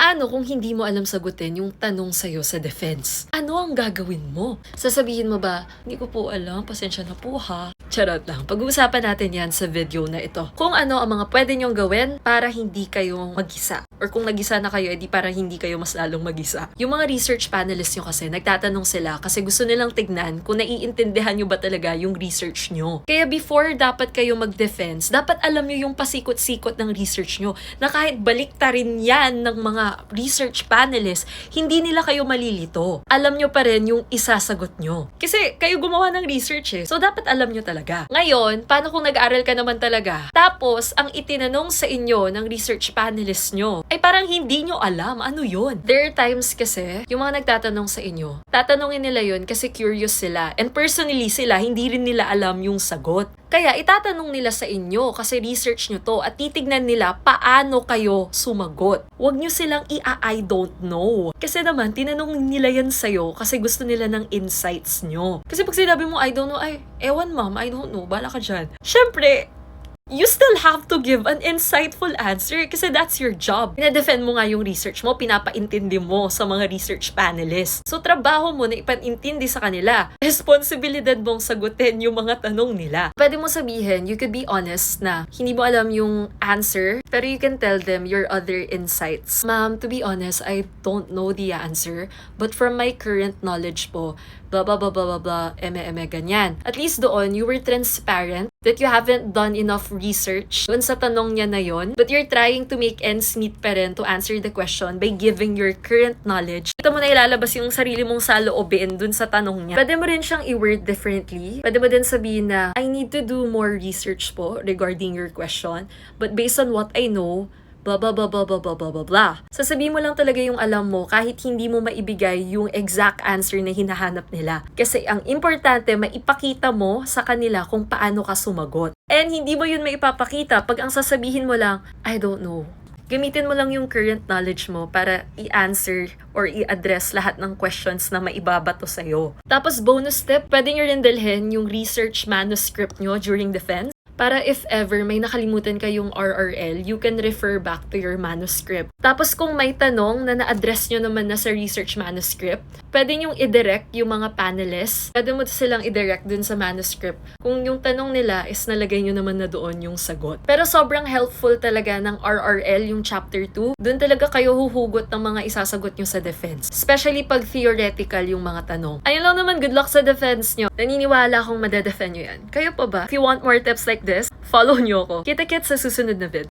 Paano kung hindi mo alam sagutin yung tanong sa'yo sa defense? Ano ang gagawin mo? Sasabihin mo ba, hindi ko po alam, pasensya na po ha. Charot lang. Pag-uusapan natin yan sa video na ito. Kung ano ang mga pwede nyong gawin para hindi kayo mag-isa. Or kung nag-isa na kayo, edi para hindi kayo mas lalong mag-isa. Yung mga research panelists nyo kasi, nagtatanong sila kasi gusto nilang tignan kung naiintindihan nyo ba talaga yung research nyo. Kaya before dapat kayo mag-defense, dapat alam nyo yung pasikot-sikot ng research nyo na kahit baliktarin yan ng mga research panelists, hindi nila kayo malilito. Alam nyo pa rin yung isasagot nyo. Kasi kayo gumawa ng research eh. So dapat alam nyo talaga. Ngayon, paano kung nag-aaral ka naman talaga? Tapos, ang itinanong sa inyo ng research panelists nyo, ay parang hindi nyo alam ano yun. There are times kasi, yung mga nagtatanong sa inyo, tatanungin nila yun kasi curious sila. And personally sila, hindi rin nila alam yung sagot. Kaya itatanong nila sa inyo kasi research nyo to at titignan nila paano kayo sumagot. Huwag nyo silang I don't know. Kasi naman, tinanong nila yan sa'yo kasi gusto nila ng insights nyo. Kasi pag sinabi mo I don't know, ay, ewan ma'am, I don't know, bala ka dyan. Syempre, you still have to give an insightful answer kasi that's your job. Pinadefend mo nga yung research mo, pinapaintindi mo sa mga research panelists. So, trabaho mo na ipaintindi sa kanila. Responsibilidad mong sagutin yung mga tanong nila. Pwede mo sabihin, you could be honest na hindi mo alam yung answer, pero you can tell them your other insights. Ma'am, to be honest, I don't know the answer, but from my current knowledge po, blah, blah, blah, blah, blah, blah, eme, ganyan. At least doon, you were transparent that you haven't done enough research dun sa tanong niya na yon, but you're trying to make ends meet pa rin to answer the question by giving your current knowledge. Ito mo na ilalabas yung sarili mong saloobin dun sa tanong niya. Pwede mo rin siyang i-word differently. Pwede mo din sabihin na, I need to do more research po regarding your question, but based on what I know, blah, blah, blah, blah, blah, blah, blah, blah, blah. Sasabihin mo lang talaga yung alam mo kahit hindi mo maibigay yung exact answer na hinahanap nila. Kasi ang importante, maipakita mo sa kanila kung paano ka sumagot. And hindi mo yun maipapakita pag ang sasabihin mo lang, I don't know. Gamitin mo lang yung current knowledge mo para i-answer or i-address lahat ng questions na maibabato sa'yo. Tapos bonus step, pwede nyo rin dalhin yung research manuscript nyo during defense. Para if ever may nakalimutan kayong RRL, you can refer back to your manuscript. Tapos kung may tanong na na-address nyo naman na sa research manuscript, pwede nyong i-direct yung mga panelists. Pwede mo silang i-direct dun sa manuscript. Kung yung tanong nila is nalagay nyo naman na doon yung sagot. Pero sobrang helpful talaga ng RRL, yung chapter 2. Dun talaga kayo huhugot ng mga isasagot nyo sa defense. Especially pag theoretical yung mga tanong. Ayun lang naman, good luck sa defense nyo. Naniniwala akong madedefend nyo yan. Kayo pa ba? If you want more tips like this, follow nyo ako. Kita-kits sa susunod na vid.